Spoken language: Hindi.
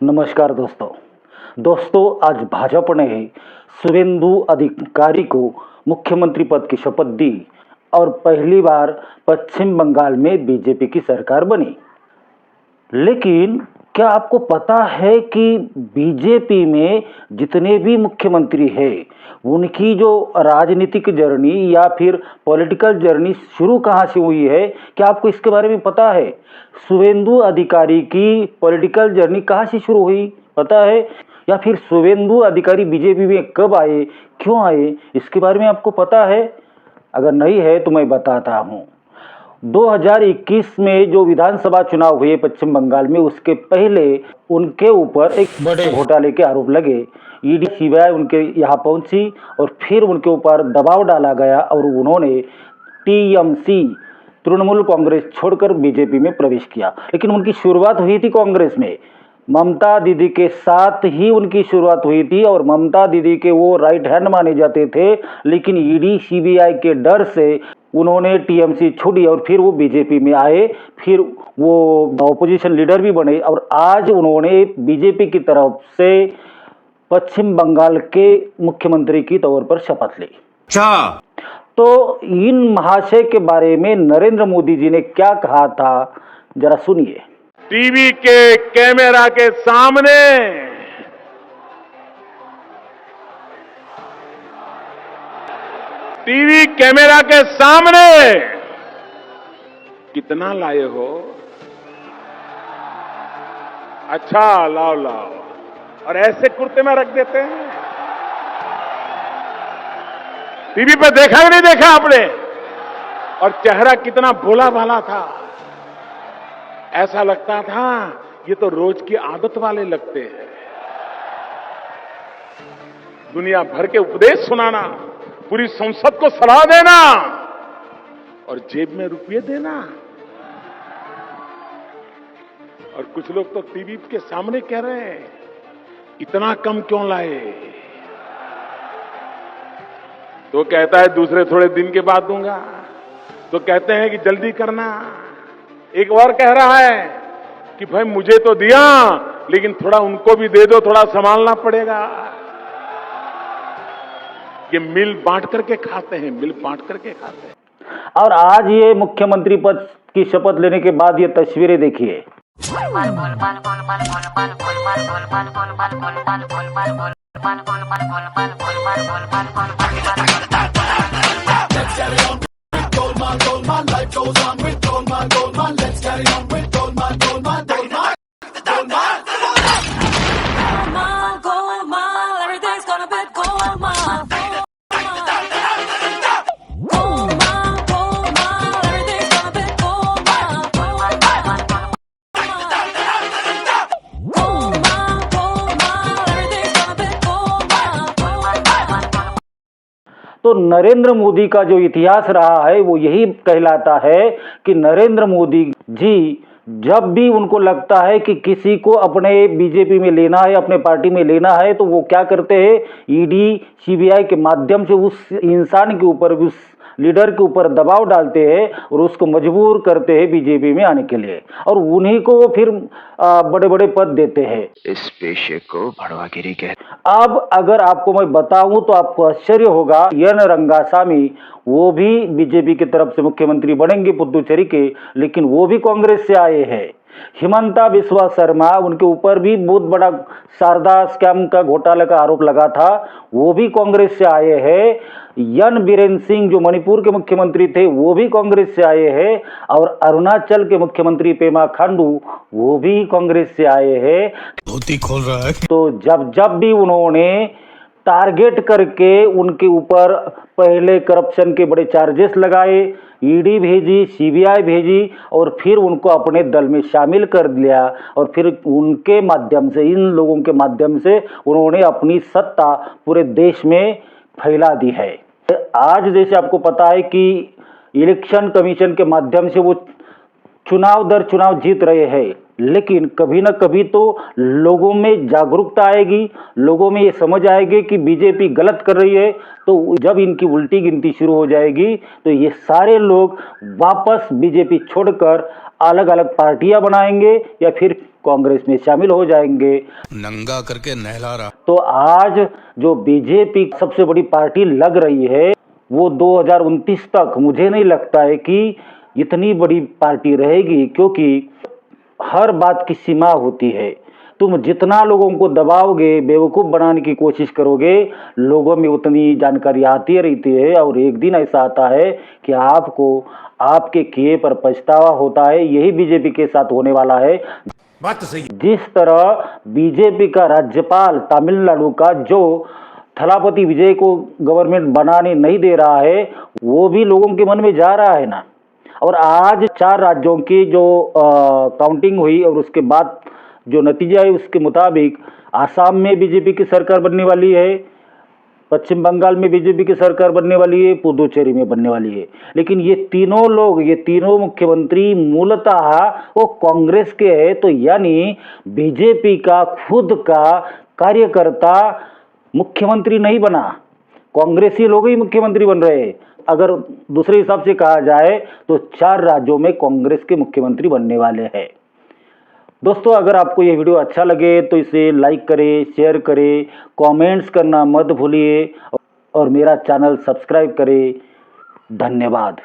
नमस्कार दोस्तों आज भाजपा ने शुभेंदु अधिकारी को मुख्यमंत्री पद की शपथ दी और पहली बार पश्चिम बंगाल में बीजेपी की सरकार बनी। लेकिन क्या आपको पता है कि बीजेपी में जितने भी मुख्यमंत्री हैं उनकी जो राजनीतिक जर्नी या फिर पॉलिटिकल जर्नी शुरू कहाँ से हुई है? क्या आपको इसके बारे में पता है? शुभेंदु अधिकारी की पॉलिटिकल जर्नी कहाँ से शुरू हुई पता है? या फिर शुभेंदु अधिकारी बीजेपी में कब आए, क्यों आए, इसके बारे में आपको पता है? अगर नहीं है तो मैं बताता हूँ। 2021 में जो विधानसभा चुनाव हुए पश्चिम बंगाल में, उसके पहले उनके ऊपर एक बड़े घोटाले के आरोप लगे। ईडी सीबीआई उनके यहाँ पहुंची और फिर उनके ऊपर दबाव डाला गया और उन्होंने टीएमसी तृणमूल कांग्रेस छोड़कर बीजेपी में प्रवेश किया। लेकिन उनकी शुरुआत हुई थी कांग्रेस में, ममता दीदी के साथ ही उनकी शुरुआत हुई थी और ममता दीदी के वो राइट हैंड माने जाते थे। लेकिन ईडी सीबीआई के डर से उन्होंने टीएमसी छोड़ी और फिर वो बीजेपी में आए, फिर वो ऑपोजिशन लीडर भी बने और आज उन्होंने बीजेपी की तरफ से पश्चिम बंगाल के मुख्यमंत्री की तौर पर शपथ ली। तो इन महाशय के बारे में नरेंद्र मोदी जी ने क्या कहा था, जरा सुनिए। टीवी के कैमरा के सामने टीवी कैमरा के सामने कितना लाए हो? अच्छा लाओ लाओ, और ऐसे कुर्ते में रख देते हैं। टीवी पे देखा कि नहीं देखा आपने? और चेहरा कितना भोला भाला था, ऐसा लगता था ये तो रोज की आदत वाले लगते हैं। दुनिया भर के उपदेश सुनाना, पूरी संसद को सलाह देना और जेब में रुपये देना। और कुछ लोग तो टीवी के सामने कह रहे हैं इतना कम क्यों लाए? तो कहता है दूसरे थोड़े दिन के बाद दूंगा, तो कहते हैं कि जल्दी करना। एक और कह रहा है कि भाई मुझे तो दिया लेकिन थोड़ा उनको भी दे दो, थोड़ा संभालना पड़ेगा। ये मिल बांट करके खाते हैं, मिल बांट करके खाते हैं। और आज ये मुख्यमंत्री पद की शपथ लेने के बाद ये तस्वीरें देखिए। तो नरेंद्र मोदी का जो इतिहास रहा है वो यही कहलाता है कि नरेंद्र मोदी जी जब भी उनको लगता है कि किसी को अपने बीजेपी में लेना है, अपने पार्टी में लेना है, तो वो क्या करते हैं, ईडी सीबीआई के माध्यम से उस इंसान के ऊपर, उस लीडर के ऊपर दबाव डालते हैं और उसको मजबूर करते हैं बीजेपी में आने के लिए, और उन्हीं को वो फिर बड़े बड़े पद देते हैं। इस पेशे को भड़वागिरी कहते। अब अगर आपको मैं बताऊं तो आपको आश्चर्य होगा, एन रंगासामी वो भी बीजेपी की तरफ से मुख्यमंत्री बनेंगे पुदुचेरी के, लेकिन वो भी कांग्रेस से आए हैं। हिमंता बिस्वा शर्मा, उनके ऊपर भी बहुत बड़ा शारदा स्कैम का घोटाले का आरोप लगा था, वो भी कांग्रेस से आए हैं। एन बीरेन सिंह जो मणिपुर के मुख्यमंत्री थे वो भी कांग्रेस से आए हैं, और अरुणाचल के मुख्यमंत्री पेमा खांडू वो भी कांग्रेस से आए हैं। धोती खोल रहा है। तो जब भी उन्होंने टारगेट करके उनके ऊपर पहले करप्शन के बड़े चार्जेस लगाए, ईडी भेजी, सीबीआई भेजी और फिर उनको अपने दल में शामिल कर लिया, और फिर उनके माध्यम से, इन लोगों के माध्यम से उन्होंने अपनी सत्ता पूरे देश में फैला दी है। आज जैसे आपको पता है कि इलेक्शन कमीशन के माध्यम से वो चुनाव दर चुनाव जीत रहे हैं, लेकिन कभी ना कभी तो लोगों में जागरूकता आएगी, लोगों में ये समझ आएगी कि बीजेपी गलत कर रही है। तो जब इनकी उल्टी गिनती शुरू हो जाएगी तो ये सारे लोग वापस बीजेपी छोड़कर अलग अलग पार्टियां बनाएंगे या फिर कांग्रेस में शामिल हो जाएंगे। नंगा करके नहला रहा। तो आज जो बीजेपी सबसे बड़ी पार्टी लग रही है वो 2029 तक मुझे नहीं लगता है कि इतनी बड़ी पार्टी रहेगी, क्योंकि हर बात की सीमा होती है। तुम जितना लोगों को दबाओगे, बेवकूफ़ बनाने की कोशिश करोगे, लोगों में उतनी जानकारी आती रहती है और एक दिन ऐसा आता है कि आपको आपके किए पर पछतावा होता है। यही बीजेपी के साथ होने वाला है। बात तो सही। जिस तरह बीजेपी का राज्यपाल तमिलनाडु का जो थलापति विजय को गवर्नमेंट बनाने नहीं दे रहा है, वो भी लोगों के मन में जा रहा है ना। और आज 4 राज्यों की जो काउंटिंग हुई और उसके बाद जो नतीजा है उसके मुताबिक आसाम में बीजेपी की सरकार बनने वाली है, पश्चिम बंगाल में बीजेपी की सरकार बनने वाली है, पुदुचेरी में बनने वाली है। लेकिन ये तीनों मुख्यमंत्री मूलतः वो कांग्रेस के हैं। तो यानी बीजेपी का खुद का कार्यकर्ता मुख्यमंत्री नहीं बना, कांग्रेसी लोग ही मुख्यमंत्री बन रहे हैं। अगर दूसरे हिसाब से कहा जाए तो 4 राज्यों में कांग्रेस के मुख्यमंत्री बनने वाले हैं। दोस्तों, अगर आपको ये वीडियो अच्छा लगे तो इसे लाइक करें, शेयर करें, कमेंट्स करना मत भूलिए और मेरा चैनल सब्सक्राइब करें। धन्यवाद।